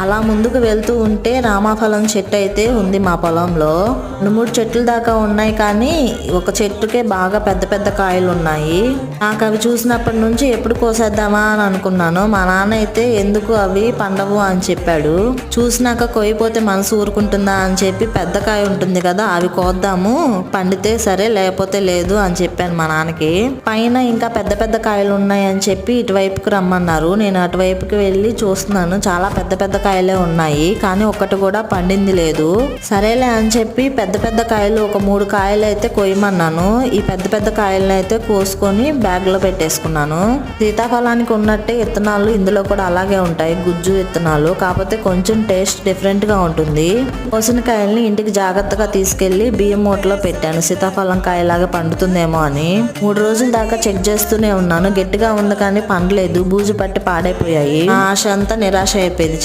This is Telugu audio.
అలా ముందుకు వెళ్తూ ఉంటే రామాఫలం చెట్టు అయితే ఉంది మా పొలంలో. 2-3 చెట్లు దాకా ఉన్నాయి, కానీ ఒక చెట్టుకే బాగా పెద్ద పెద్ద కాయలు ఉన్నాయి. నాకు అవి చూసినప్పటి నుంచి ఎప్పుడు కోసేద్దామా అని అనుకున్నాను. మా నాన్న అయితే ఎందుకు అవి పండవు అని చెప్పాడు. చూసినాక కొయ్యిపోతే మనసు ఊరుకుంటుందా అని చెప్పి పెద్ద కాయ ఉంటుంది కదా, అవి కోద్దాము, పండితే సరే లేకపోతే లేదు అని చెప్పాను మా నాన్నకి. పైన ఇంకా పెద్ద పెద్ద కాయలు ఉన్నాయి అని చెప్పి ఇటువైపుకి రమ్మన్నారు. నేను అటువైపుకి వెళ్ళి చూస్తున్నాను. చాలా పెద్ద పెద్ద కాయలే ఉన్నాయి, కానీ ఒక్కటి కూడా పండింది లేదు. సరేలే అని చెప్పి పెద్ద పెద్ద కాయలు ఒక 3 కాయలు అయితే కొయ్యమన్నాను. ఈ పెద్ద పెద్ద కాయలను అయితే కోసుకొని బ్యాగ్ లో పెట్టేసుకున్నాను. సీతాఫలానికి ఉన్నట్టే విత్తనాలు ఇందులో కూడా అలాగే ఉంటాయి, గుజ్జు విత్తనాలు, కాకపోతే కొంచెం టేస్ట్ డిఫరెంట్ గా ఉంటుంది. కోసిన కాయల్ని ఇంటికి జాగ్రత్తగా తీసుకెళ్లి బియ్యం మూటలో పెట్టాను, సీతాఫలం కాయలాగా పండుతుందేమో అని. 3 రోజుల దాకా చెక్ చేస్తూనే ఉన్నాను. గట్టిగా ఉంది కానీ పండలేదు, బూజు పట్టి పాడైపోయాయి. ఆ ఆశ అంతా నిరాశ అయిపోయింది.